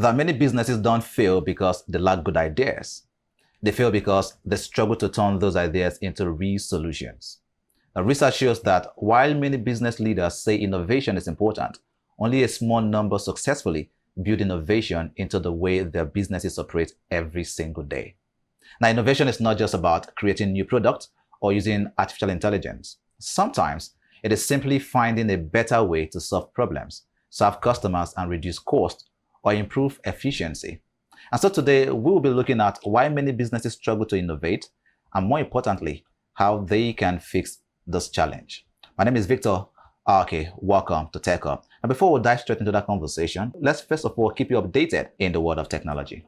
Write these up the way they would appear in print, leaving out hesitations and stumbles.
that many businesses don't fail because they lack good ideas. They fail because they struggle to turn those ideas into real solutions. Now, research shows that while many business leaders say innovation is important, only a small number successfully build innovation into the way their businesses operate every single day. Now, innovation is not just about creating new products or using artificial intelligence. Sometimes it is simply finding a better way to solve problems, serve customers, and reduce costs or improve efficiency. And so today, we will be looking at why many businesses struggle to innovate, and more importantly, how they can fix this challenge. My name is Victor. Okay, welcome to Tech Up. And before we dive straight into that conversation, let's first of all keep you updated in the world of technology.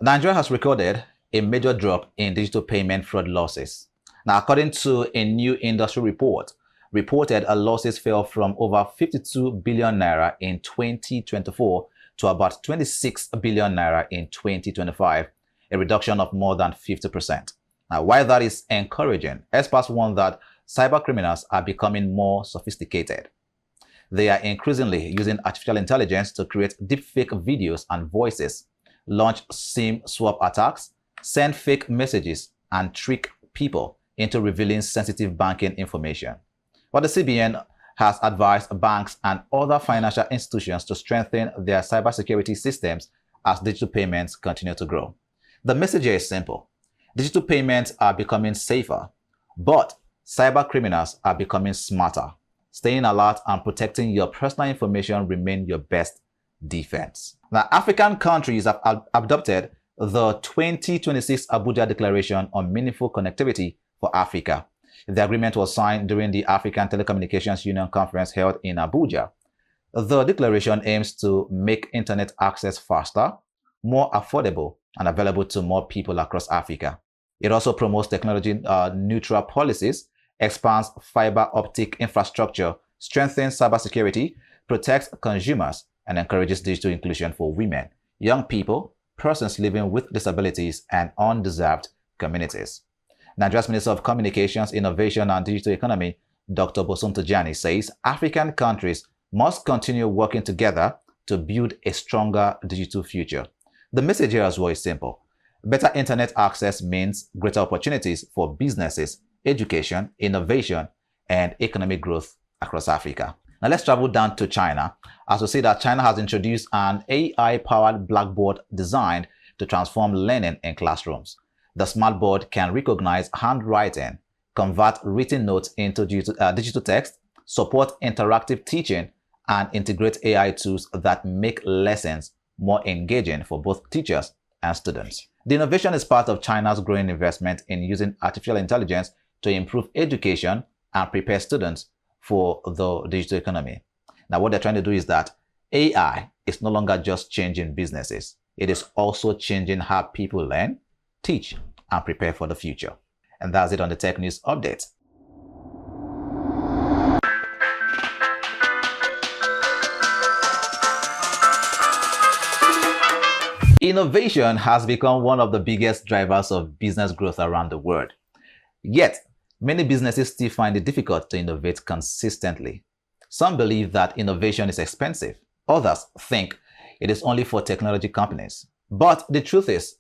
Nigeria has recorded a major drop in digital payment fraud losses. Now, according to a new industry report, reported losses fell from over 52 billion naira in 2024 to about 26 billion naira in 2025, a reduction of more than 50%. Now, while that is encouraging, experts warn that cyber criminals are becoming more sophisticated. They are increasingly using artificial intelligence to create deepfake videos and voices, launch SIM swap attacks, send fake messages, and trick people into revealing sensitive banking information. But the CBN has advised banks and other financial institutions to strengthen their cybersecurity systems as digital payments continue to grow. The message here is simple. Digital payments are becoming safer, but cyber criminals are becoming smarter. Staying alert and protecting your personal information remain your best defense. Now, African countries have adopted the 2026 Abuja Declaration on Meaningful Connectivity for Africa. The agreement was signed during the African Telecommunications Union Conference held in Abuja. The declaration aims to make internet access faster, more affordable, and available to more people across Africa. It also promotes technology-neutral policies, expands fiber optic infrastructure, strengthens cybersecurity, protects consumers, and encourages digital inclusion for women, young people, persons living with disabilities, and undeserved communities. Nigeria's Minister of Communications, Innovation and Digital Economy, Dr. Bosun Tijani, says African countries must continue working together to build a stronger digital future. The message here as well is simple. Better internet access means greater opportunities for businesses, education, innovation, and economic growth across Africa. Now let's travel down to China, as we see that China has introduced an AI-powered blackboard designed to transform learning in classrooms. The smart board can recognize handwriting, convert written notes into digital text, support interactive teaching, and integrate AI tools that make lessons more engaging for both teachers and students. The innovation is part of China's growing investment in using artificial intelligence to improve education and prepare students for the digital economy. Now, what they're trying to do is that AI is no longer just changing businesses. It is also changing how people learn, teach, and prepare for the future. And that's it on the Tech News Update. Innovation has become one of the biggest drivers of business growth around the world. Yet, many businesses still find it difficult to innovate consistently. Some believe that innovation is expensive. Others think it is only for technology companies. But the truth is,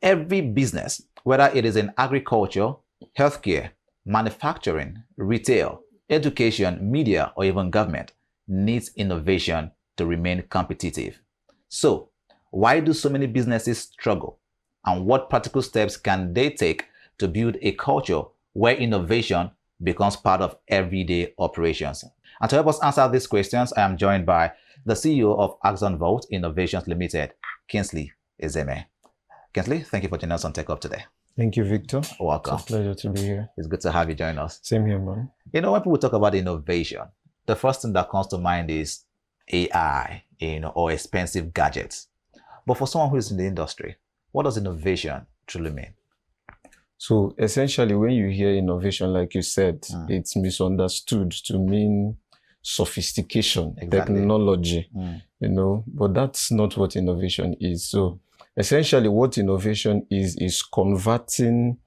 every business, whether it is in agriculture, healthcare, manufacturing, retail, education, media, or even government, needs innovation to remain competitive. So, why do so many businesses struggle? And what practical steps can they take to build a culture where innovation becomes part of everyday operations? And to help us answer these questions, I am joined by the CEO of Axonvault Innovations Limited, Kingsley Ezeme. Kingsley, thank you for joining us on Tech Up today. Thank you, Victor. Welcome. It's a pleasure to be here. It's good to have you join us. Same here, man. You know, when people talk about innovation, the first thing that comes to mind is AI, or expensive gadgets. But for someone who is in the industry, what does innovation truly mean? So essentially, when you hear innovation, like you said, it's misunderstood to mean sophistication, technology, but that's not what innovation is. So essentially what innovation is converting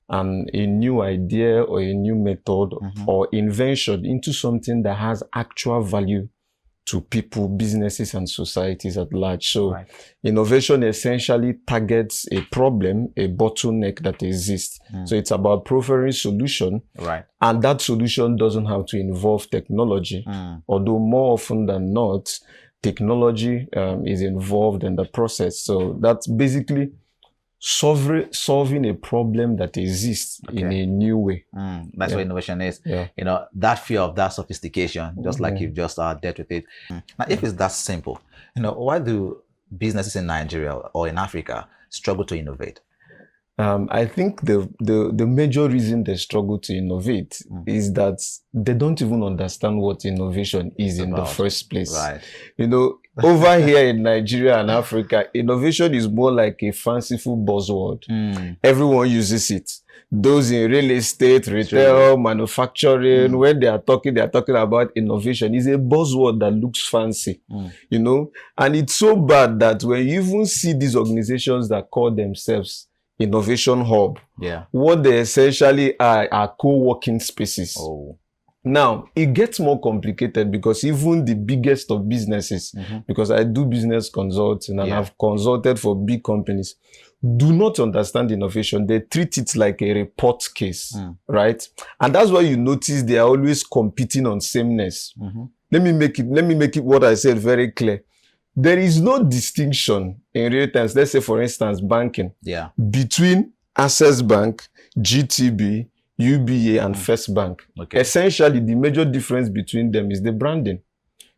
and a new idea or a new method or invention into something that has actual value to people, businesses, and societies at large. So innovation essentially targets a problem, a bottleneck that exists. So it's about proffering solution. And that solution doesn't have to involve technology, although more often than not, technology is involved in the process. So that's basically solving a problem that exists in a new way. That's what innovation is. You know, that fear of that sophistication, just like you've just dealt with it. Now, if it's that simple, you know, why do businesses in Nigeria or in Africa struggle to innovate? I think the major reason they struggle to innovate is that they don't even understand what innovation is in the first place. You know, over here in Nigeria and Africa, innovation is more like a fanciful buzzword. Everyone uses it. Those in real estate, retail, manufacturing, when they are talking about innovation. It's a buzzword that looks fancy, you know, and it's so bad that when you even see these organizations that call themselves Innovation Hub, what they essentially are co-working spaces. Now, it gets more complicated because even the biggest of businesses, because I do business consulting and I've consulted for big companies, do not understand innovation. They treat it like a report case, right? And that's why you notice they are always competing on sameness. Let me make it what I said very clear. There is no distinction in real terms. Let's say, for instance, banking between Access Bank, GTB, UBA, and First Bank. Essentially, the major difference between them is the branding.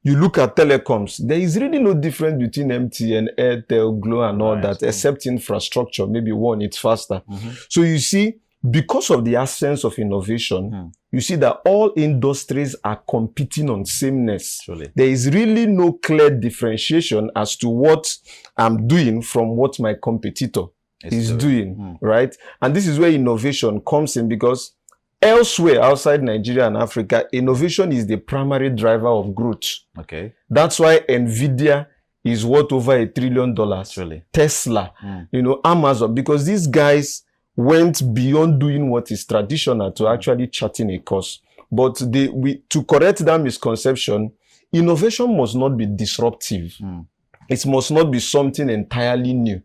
You look at telecoms, there is really no difference between MTN, Airtel, Glo, and all that, except infrastructure. Maybe one, it's faster. So you see, because of the absence of innovation, you see that all industries are competing on sameness. There is really no clear differentiation as to what I'm doing from what my competitor is doing, right? And this is where innovation comes in, because elsewhere outside Nigeria and Africa, innovation is the primary driver of growth. That's why NVIDIA is worth over $1 trillion. Tesla, you know, Amazon, because these guys went beyond doing what is traditional to actually charting a course. But to correct that misconception, innovation must not be disruptive. It must not be something entirely new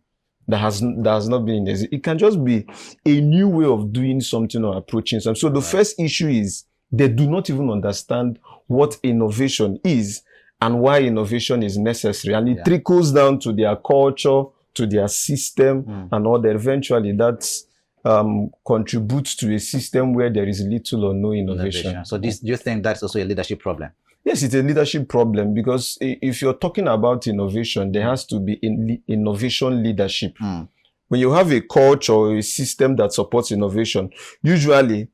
that has not been in this. It can just be a new way of doing something or approaching something. So the first issue is they do not even understand what innovation is and why innovation is necessary. And it trickles down to their culture, to their system, and all that. Eventually, that's contributes to a system where there is little or no innovation. So do you think that's also a leadership problem? Yes, it's a leadership problem, because if you're talking about innovation, there has to be innovation leadership. When you have a culture or a system that supports innovation, usually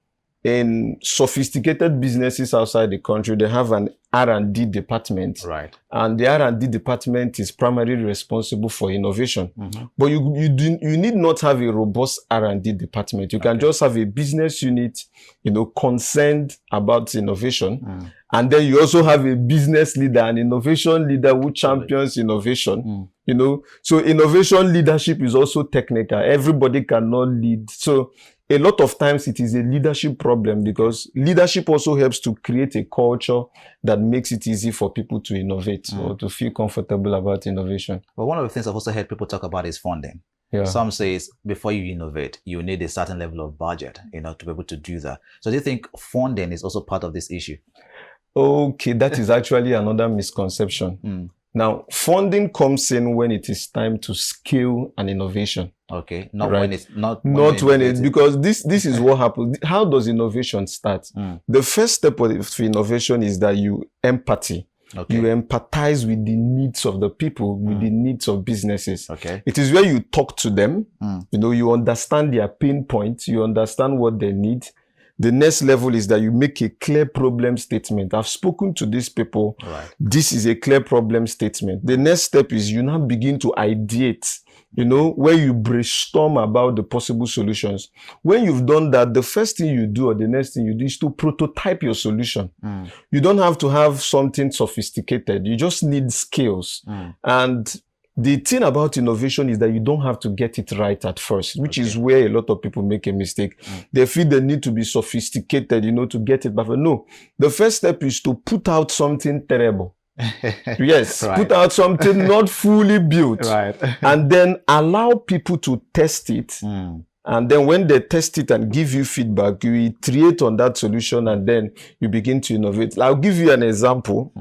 in sophisticated businesses outside the country, they have an R&D department. And the R&D department is primarily responsible for innovation. But you need not have a robust R&D department. You can just have a business unit, you know, concerned about innovation. And then you also have a business leader, an innovation leader who champions innovation. You know, so innovation leadership is also technical. Everybody cannot lead. So a lot of times it is a leadership problem, because leadership also helps to create a culture that makes it easy for people to innovate or to feel comfortable about innovation. But one of the things I've also heard people talk about is funding. Some say before you innovate, you need a certain level of budget, you know, to be able to do that. So do you think funding is also part of this issue? Okay, that is actually another misconception. Now, funding comes in when it is time to scale an innovation. Not when it's because this is what happens. How does innovation start? The first step of innovation is that you empathy. You empathize with the needs of the people, with the needs of businesses. It is where you talk to them. You know, you understand their pain points. You understand what they need. The next level is that you make a clear problem statement. I've spoken to these people. This is a clear problem statement. The next step is you now begin to ideate, you know, where you brainstorm about the possible solutions. When you've done that, the first thing you do or the next thing you do is to prototype your solution. You don't have to have something sophisticated. You just need skills. And the thing about innovation is that you don't have to get it right at first, which is where a lot of people make a mistake. They feel they need to be sophisticated, to get it perfect. No, the first step is to put out something terrible. Yes, right. Put out something not fully built, right. And then allow people to test it. And then when they test it and give you feedback, you iterate on that solution and then you begin to innovate. I'll give you an example.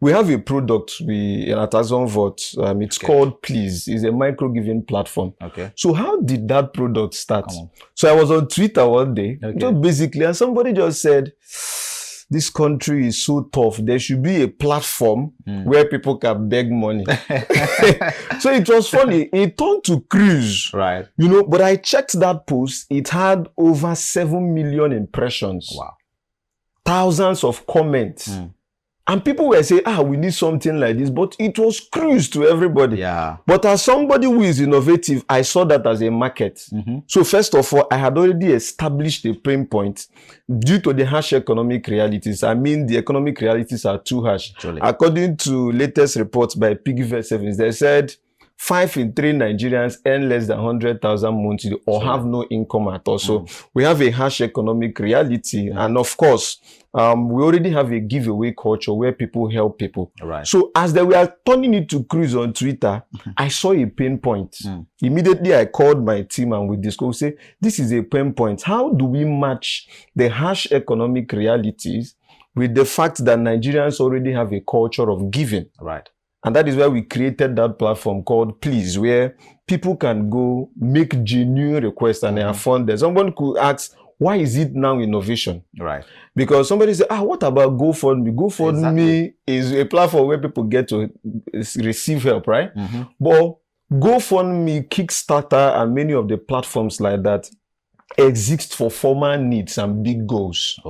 We have a product at Axonvault. It's called Please. It's a micro-giving platform. Okay. So how did that product start? So I was on Twitter one day, just basically, and somebody just said, this country is so tough. There should be a platform where people can beg money. So it was funny. It turned to cruise. Right. But I checked that post. It had over 7 million impressions. Wow. Thousands of comments. And people were saying, we need something like this. But it was cruise to everybody. Yeah. But as somebody who is innovative, I saw that as a market. So first of all, I had already established a pain point due to the harsh economic realities. I mean, the economic realities are too harsh. Truly. According to latest reports by Kingsley Ezeme, they said 5 in 3 Nigerians earn less than 100,000 monthly or have no income at all. So we have a harsh economic reality. And of course, we already have a giveaway culture where people help people. Right. So as they were turning it to cruise on Twitter, I saw a pain point. Immediately, I called my team and we discussed, say, this is a pain point. How do we match the harsh economic realities with the fact that Nigerians already have a culture of giving? Right. And that is why we created that platform called Please, where people can go make genuine requests and they are funded. Someone could ask, why is it now innovation? Right. Because somebody said, what about GoFundMe? GoFundMe is a platform where people get to receive help, right? But GoFundMe, Kickstarter, and many of the platforms like that exist for formal needs and big goals.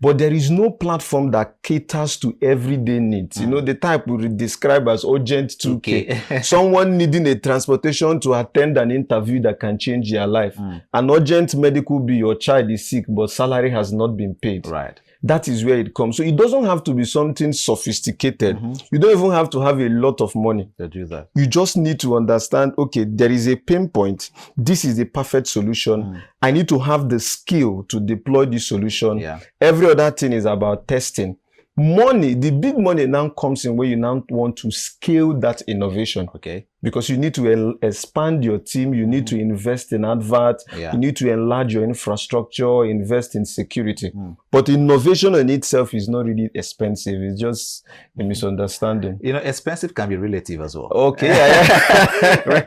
But there is no platform that caters to everyday needs. The type we describe as urgent 2K. Someone needing a transportation to attend an interview that can change their life. An urgent medical bill, your child is sick, but salary has not been paid. Right. That is where it comes. So it doesn't have to be something sophisticated. You don't even have to have a lot of money to do that. You just need to understand, okay, there is a pain point. This is the perfect solution. I need to have the skill to deploy this solution. Every other thing is about testing. Money, the big money now comes in where you now want to scale that innovation. Okay. Because you need to expand your team, you need to invest in adverts, you need to enlarge your infrastructure, invest in security. But innovation in itself is not really expensive. It's just a misunderstanding. Expensive can be relative as well. Okay.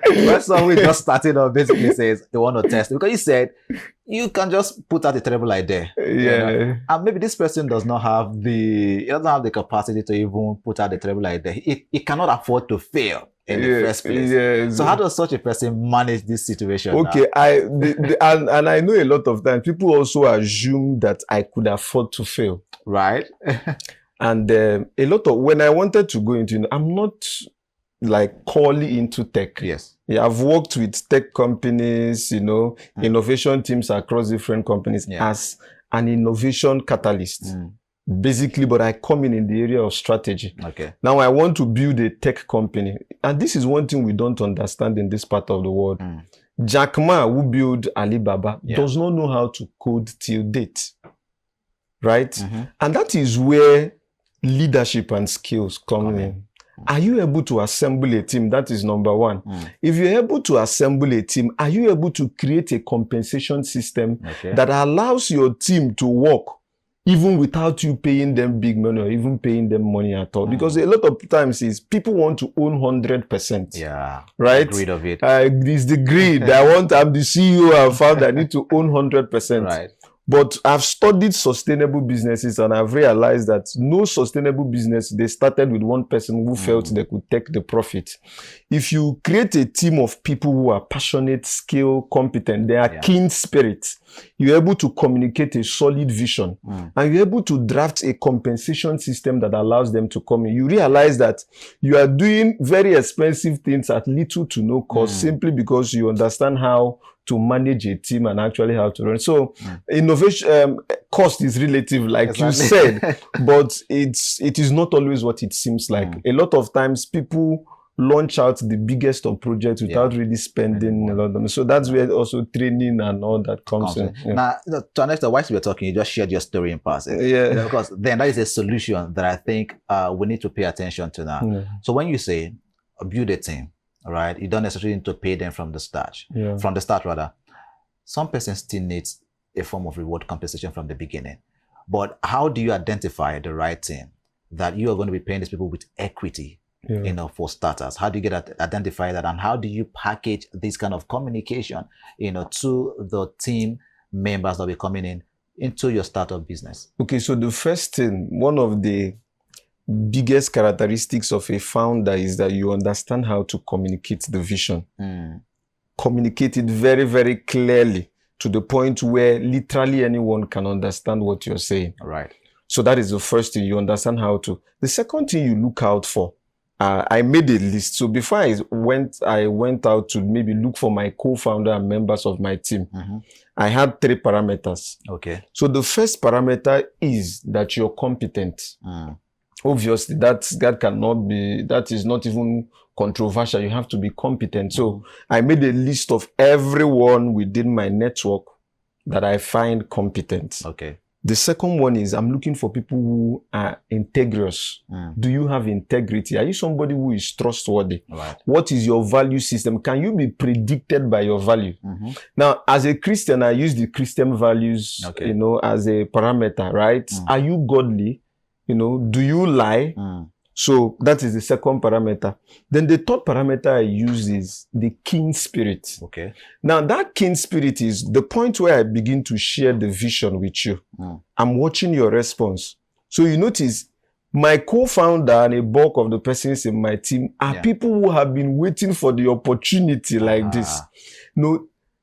When someone just started off basically says they want to test, because you said you can just put out a terrible idea. And maybe this person doesn't have the capacity to even put out a terrible idea. He cannot afford to fail in the first place. So how does such a person manage this situation? Okay, and I know a lot of times people also assume that I could afford to fail. Right. And a lot of, when I wanted to go into, I'm not like wholly into tech. Yes. I've worked with tech companies, innovation teams across different companies as an innovation catalyst. Basically, but I come in the area of strategy. Okay. Now I want to build a tech company. And this is one thing we don't understand in this part of the world. Jack Ma, who built Alibaba, does not know how to code till date. Right? And that is where leadership and skills come in. Are you able to assemble a team? That is number one. If you're able to assemble a team, are you able to create a compensation system that allows your team to work even without you paying them big money or even paying them money at all? Because a lot of times is people want to own 100%. Yeah. Right? Greed of it. It's the greed. I'm the CEO. I found I need to own 100%. Right. But I've studied sustainable businesses and I've realized that no sustainable business, they started with one person who felt they could take the profit. If you create a team of people who are passionate, skilled, competent, they are keen spirits, you're able to communicate a solid vision and you're able to draft a compensation system that allows them to come in. You realize that you are doing very expensive things at little to no cost simply because you understand how to manage a team and actually how to run. So innovation, cost is relative, like you said, but it is not always what it seems like. A lot of times people launch out the biggest of projects without really spending a lot of money. So that's where also training and all that comes in. Yeah. Now, to an extent, whilst we were talking, you just shared your story in passing. Yeah. Because then that is a solution that I think we need to pay attention to now. Yeah. So when you say build a team, right, you don't necessarily need to pay them from the start. Yeah. From the start, rather. Some person still needs a form of reward compensation from the beginning. But how do you identify the right team that you are going to be paying these people with equity? Yeah. For starters, how do you identify that, and how do you package this kind of communication, to the team members that will be coming into your startup business? Okay, so the first thing, one of the biggest characteristics of a founder is that you understand how to communicate the vision. Communicate it very, very clearly to the point where literally anyone can understand what you're saying. Right. So that is the first thing, you understand how to. The second thing you look out for, I made a list. So before I went out to maybe look for my co-founder and members of my team. I had 3 parameters. Okay. So the first parameter is that you're competent. Obviously, that is not even controversial. You have to be competent. So I made a list of everyone within my network that I find competent. Okay. The second one is I'm looking for people who are integrous. Do you have integrity? Are you somebody who is trustworthy? Right. What is your value system? Can you be predicted by your value? Now, as a Christian, I use the Christian values, as a parameter, right? Are you godly? Do you lie? So that is the second parameter. Then the third parameter I use is the kin spirit. Okay. Now that kin spirit is the point where I begin to share the vision with you. I'm watching your response. So you notice my co-founder and a bulk of the persons in my team are people who have been waiting for the opportunity like this.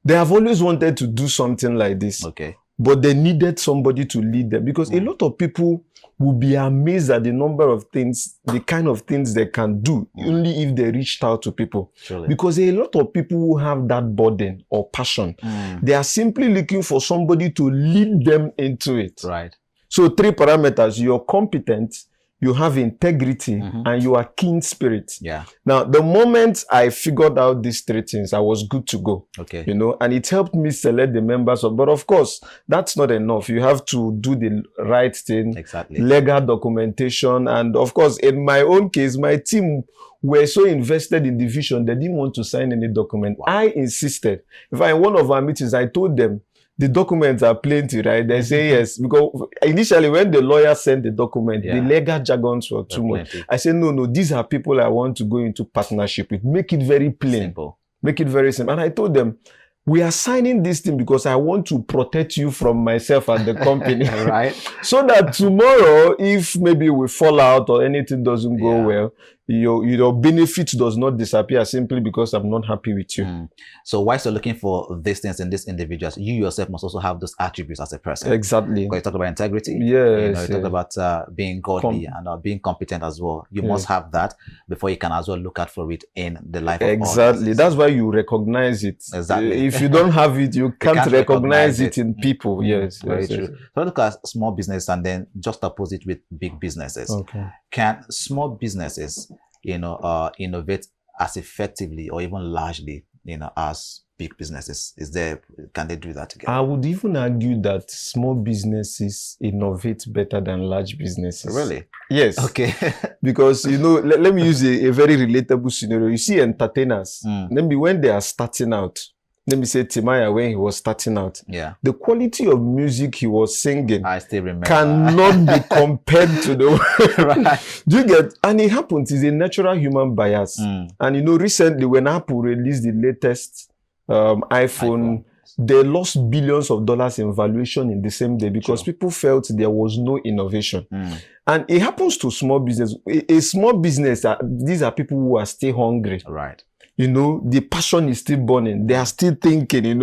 They have always wanted to do something like this. Okay. But they needed somebody to lead them, because a lot of people will be amazed at the number of things, the kind of things they can do, only if they reached out to people. Surely. Because a lot of people who have that burden or passion, they are simply looking for somebody to lead them into it. Right. So 3 parameters: you're competent, you have integrity, and you are keen spirit. Yeah. Now, the moment I figured out these 3 things, I was good to go. Okay. And it helped me select the members but of course, that's not enough. You have to do the right thing. Exactly. Legal documentation. And of course, in my own case, my team were so invested in the vision, they didn't want to sign any document. Wow. I insisted. In one of our meetings, I told them, the documents are plenty, right? They say yes. Because initially, when the lawyer sent the document, the legal jargons were too much. I said, no, these are people I want to go into partnership with. Make it very plain. Simple. Make it very simple. And I told them, we are signing this thing because I want to protect you from myself and the company. Right. So that tomorrow, if maybe we fall out or anything doesn't go well, your benefit does not disappear simply because I'm not happy with you. So whilst you're looking for these things in these individuals, you yourself must also have those attributes as a person. Exactly. Because you talk about integrity. Yes. You talk about being godly and being competent as well. You must have that before you can as well look out for it in the life of Exactly. others. That's why you recognize it. Exactly. If you don't have it, you can't recognize it in people. Yes. Very true. So look at small business and then just oppose it with big businesses. Okay. Can small businesses, innovate as effectively or even largely, as big businesses? Can they do that together? I would even argue that small businesses innovate better than large businesses. Really? Yes. Okay. Because, let me use a very relatable scenario. You see entertainers, maybe when they are starting out, let me say Timaya, when he was starting out, the quality of music he was singing, I still remember, cannot be compared to the right. Do you get? And it happens, it's a natural human bias. And recently when Apple released the latest iPhone, they lost billions of dollars in valuation in the same day because people felt there was no innovation. And it happens to small business. A small business, these are people who are still hungry. Right. The passion is still burning. They are still thinking,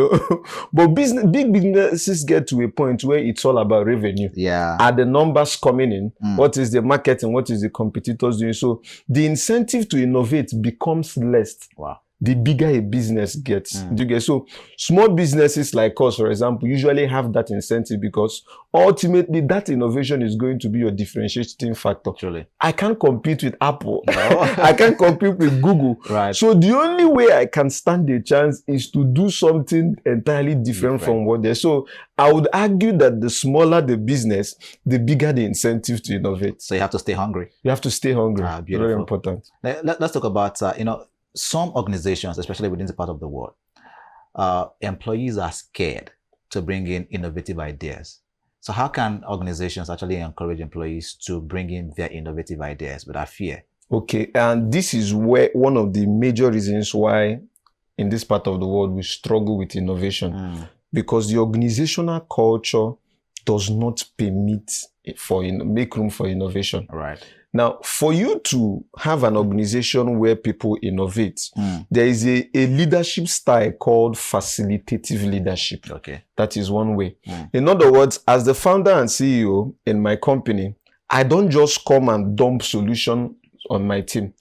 But big businesses get to a point where it's all about revenue. Yeah. Are the numbers coming in? What is the marketing? What is the competitors doing? So the incentive to innovate becomes less. Wow. the bigger a business gets. Do you get? So small businesses like us, for example, usually have that incentive because ultimately that innovation is going to be your differentiating factor. Truly. I can't compete with Apple. No. I can't compete with Google. Right. So the only way I can stand a chance is to do something entirely different from what they're. So I would argue that the smaller the business, the bigger the incentive to innovate. So you have to stay hungry. You have to stay hungry. Beautiful. Very important. Let's talk about, some organizations, especially within the part of the world, employees are scared to bring in innovative ideas. So how can organizations actually encourage employees to bring in their innovative ideas without fear? Okay, and this is where one of the major reasons why in this part of the world we struggle with innovation, because the organizational culture does not permit make room for innovation. Right. Now, for you to have an organization where people innovate, there is a leadership style called facilitative leadership. Okay. That is one way. In other words, as the founder and CEO in my company, I don't just come and dump solution on my team.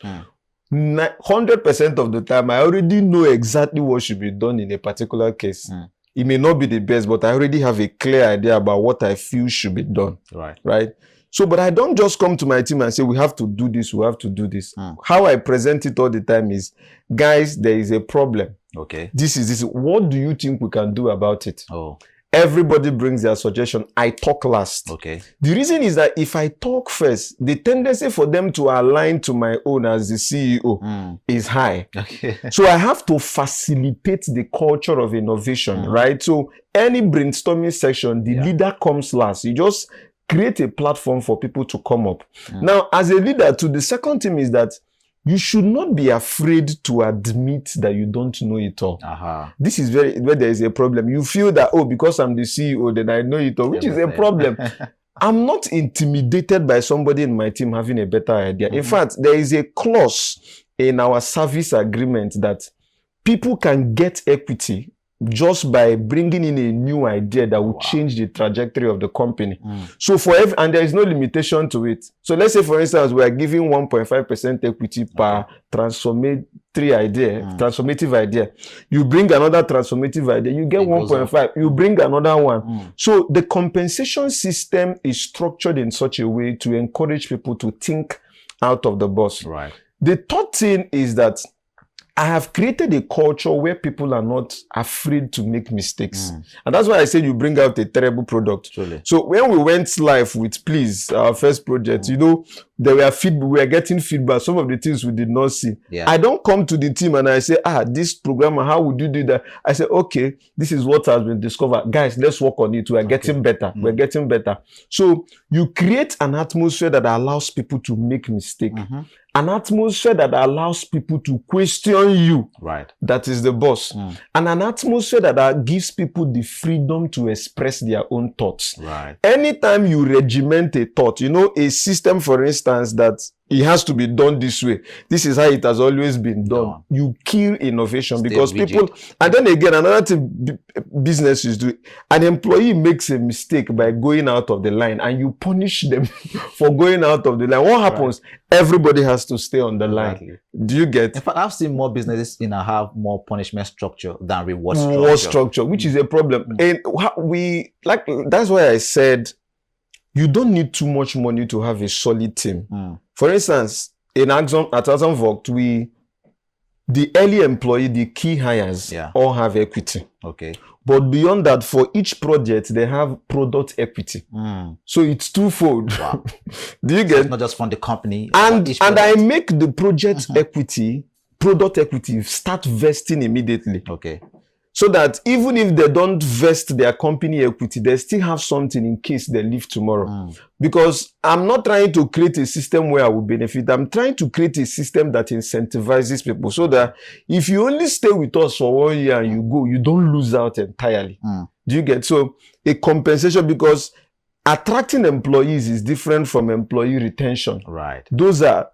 100% of the time, I already know exactly what should be done in a particular case. It may not be the best, but I already have a clear idea about what I feel should be done. Right? So, but I don't just come to my team and say, we have to do this, we have to do this. How I present it all the time is, guys, there is a problem. Okay. This. What do you think we can do about it? Oh. Everybody brings their suggestion. I talk last. Okay. The reason is that if I talk first, the tendency for them to align to my own as the CEO is high. Okay. So I have to facilitate the culture of innovation, right? So any brainstorming session, the leader comes last. You just create a platform for people to come up. Now, as a leader, too, the second thing is that you should not be afraid to admit that you don't know it all. This is where there is a problem. You feel that, oh, because I'm the CEO, then I know it all, which is a problem. I'm not intimidated by somebody in my team having a better idea. In fact, there is a clause in our service agreement that people can get equity just by bringing in a new idea that will change the trajectory of the company. So and there is no limitation to it. So let's say, for instance, we are giving 1.5% equity per transformative idea. You bring another transformative idea, you get 1.5. You bring another one. So the compensation system is structured in such a way to encourage people to think out of the box. Right. The third thing is that I have created a culture where people are not afraid to make mistakes. And that's why I said you bring out a terrible product. Truly. So when we went live with Please, our first project, there were we were getting feedback. Some of the things we did not see. I don't come to the team and I say, this programmer, how would you do that? I say, okay, this is what has been discovered. Guys, let's work on it. We are getting better. We're getting better. So you create an atmosphere that allows people to make mistakes. An atmosphere that allows people to question you. Right. That is the boss. And an atmosphere that gives people the freedom to express their own thoughts. Right. Anytime you regiment a thought, a system, for instance, that it has to be done this way. This is how it has always been done. You kill innovation because people, and then again, another thing businesses do, an employee makes a mistake by going out of the line and you punish them for going out of the line. What happens? Everybody has to stay on the line. Do you get? In fact, I've seen more businesses have more punishment structure than reward structure, which is a problem. And that's why I said, you don't need too much money to have a solid team. For instance, at Axonvault, the early employee, the key hires, all have equity. Okay. But beyond that, for each project, they have product equity. So it's twofold. Wow. Do you get? So it's not just from the company. And I make the project product equity, start vesting immediately. Okay. So that even if they don't vest their company equity, they still have something in case they leave tomorrow. Because I'm not trying to create a system where I will benefit. I'm trying to create a system that incentivizes people so that if you only stay with us for 1 year and you go, you don't lose out entirely. Do you get? So a compensation, because attracting employees is different from employee retention. Right. Those are,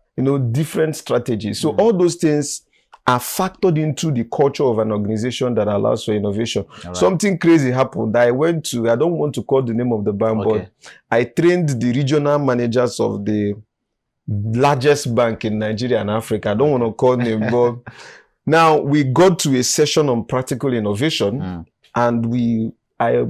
different strategies. So all those things are factored into the culture of an organization that allows for innovation. Right. Something crazy happened. I don't want to call the name of the bank, but I trained the regional managers of the largest bank in Nigeria and Africa. I don't want to call name, but Now we got to a session on practical innovation, and I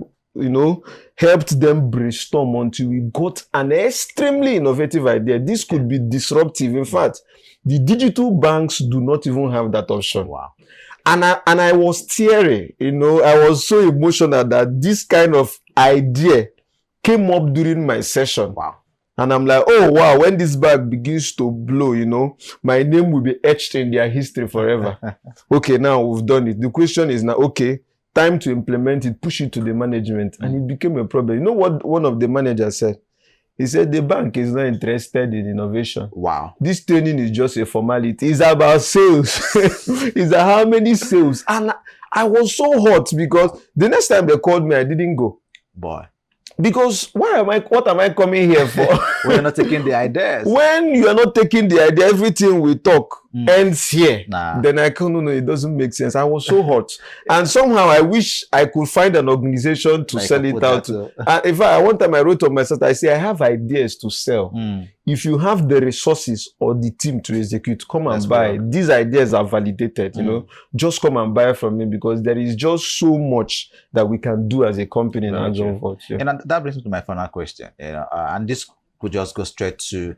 helped them brainstorm until we got an extremely innovative idea. This could be disruptive. In fact, the digital banks do not even have that option. Wow. And I was teary, I was so emotional that this kind of idea came up during my session. Wow. And I'm like, oh, wow, when this bag begins to blow, my name will be etched in their history forever. Okay, now we've done it. The question is now, okay, time to implement it, push it to the management. And it became a problem. You know what one of the managers said? He said, the bank is not interested in innovation. Wow. This training is just a formality. It's about sales. It's about how many sales. And I was so hot because the next time they called me, I didn't go. Boy. Because what am I coming here for? When you're not taking the ideas. When you are not taking the idea, everything we talk ends here. Nah. Then no, it doesn't make sense. I was so hot. And somehow I wish I could find an organization to sell it out to. In fact, one time I wrote on myself, I say, I have ideas to sell. If you have the resources or the team to execute, come and buy. These ideas are validated, just come and buy from me, because there is just so much that we can do as a company in Axonvault. And that brings me to my final question. And this could just go straight to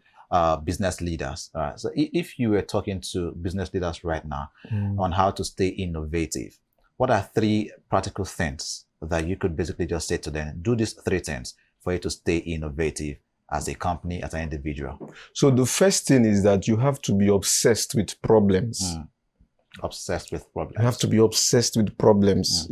business leaders. So if you were talking to business leaders right now on how to stay innovative, what are 3 practical things that you could basically just say to them? Do these 3 things for you to stay innovative as a company, as an individual. So the first thing is that you have to be obsessed with problems. Obsessed with problems. You have to be obsessed with problems.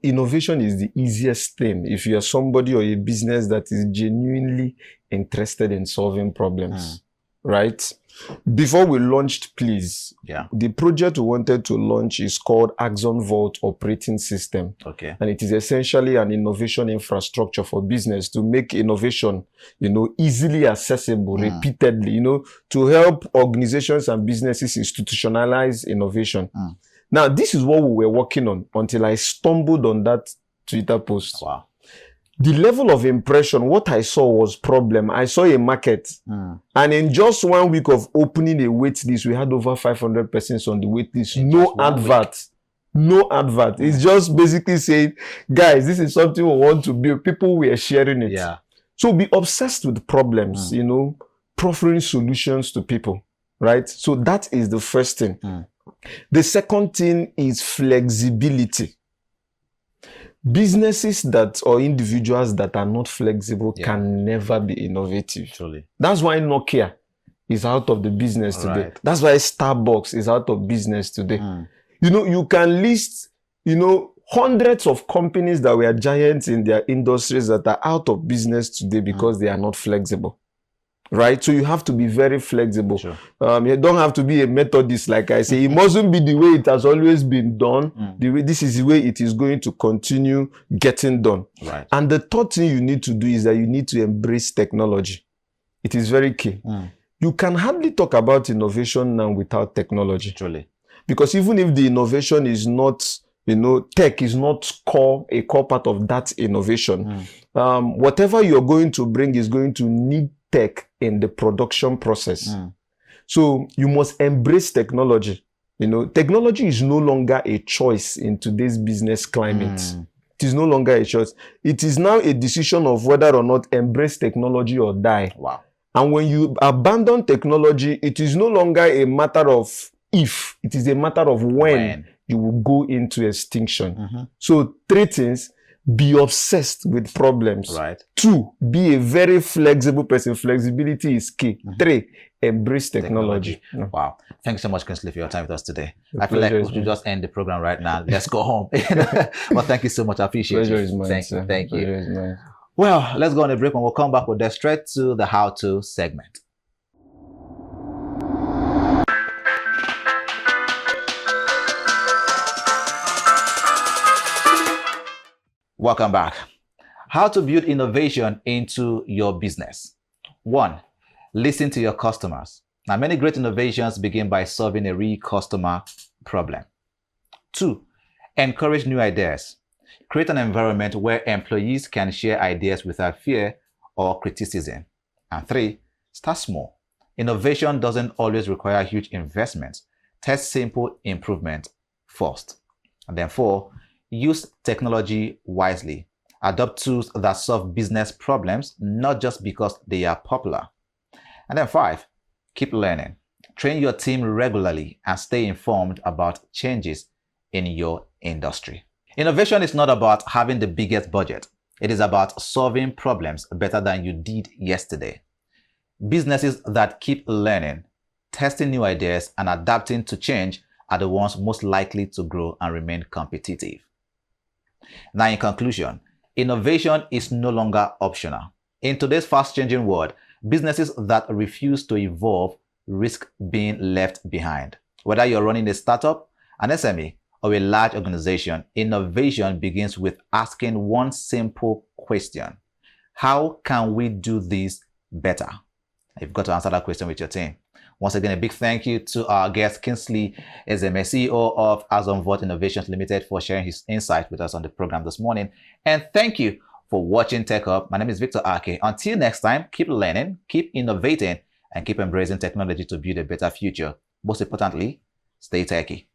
Innovation is the easiest thing if you are somebody or a business that is genuinely interested in solving problems, right? Before we launched Please, the project we wanted to launch is called Axonvault Operating System. Okay. And it is essentially an innovation infrastructure for business to make innovation, easily accessible, repeatedly, to help organizations and businesses institutionalize innovation. Now, this is what we were working on until I stumbled on that Twitter post. Wow. The level of impression, what I saw was problem. I saw a market. And in just 1 week of opening a wait list, we had over 500 persons on the wait list. No advert. No advert. It's just basically saying, guys, this is something we want to build. People were sharing it. Yeah. So be obsessed with problems, proffering solutions to people, right? So that is the first thing. The second thing is flexibility. Businesses or individuals that are not flexible can never be innovative. Truly. That's why Nokia is out of the business today. Right. That's why Starbucks is out of business today. You can list, hundreds of companies that were giants in their industries that are out of business today because they are not flexible. Right? So you have to be very flexible. Sure. You don't have to be a methodist, like I say. It mustn't be the way it has always been done. This is the way it is going to continue getting done. Right. And the third thing you need to do is that you need to embrace technology. It is very key. You can hardly talk about innovation now without technology. Truly. Because even if the innovation is not, tech is not a core part of that innovation, whatever you're going to bring is going to need tech in the production process. So you must embrace technology. Technology is no longer a choice in today's business climate. It is no longer a choice. It is now a decision of whether or not embrace technology or die. Wow. And when you abandon technology, it is no longer a matter of if, it is a matter of when you will go into extinction. So 3 things: be obsessed with problems. Right. 2, be a very flexible person. Flexibility is key. 3, embrace technology. Wow. Thanks so much, Kingsley, for your time with us today. I feel like we should just end the program right now. Let's go home. Well, thank you so much. I appreciate Pleasure it. is mine, Thank you. Pleasure is mine. Well, let's go on a break. When we'll come back, we'll get straight to the how-to segment. Welcome back. How to build innovation into your business. 1, listen to your customers. Now, many great innovations begin by solving a real customer problem. 2, encourage new ideas. Create an environment where employees can share ideas without fear or criticism. And 3, start small. Innovation doesn't always require huge investments. test simple improvement first. And then 4, use technology wisely. Adopt tools that solve business problems, not just because they are popular. And then 5, keep learning. Train your team regularly and stay informed about changes in your industry. Innovation is not about having the biggest budget. It is about solving problems better than you did yesterday. Businesses that keep learning, testing new ideas, and adapting to change are the ones most likely to grow and remain competitive. Now, in conclusion, innovation is no longer optional. In today's fast-changing world, businesses that refuse to evolve risk being left behind. Whether you're running a startup, an SME, or a large organization, innovation begins with asking one simple question: how can we do this better? You've got to answer that question with your team. Once again, a big thank you to our guest, Kingsley Ezeme, CEO of Axonvault Innovations Limited, for sharing his insight with us on the program this morning. And thank you for watching Tech Up. My name is Victor Ake. Until next time, keep learning, keep innovating, and keep embracing technology to build a better future. Most importantly, stay techy.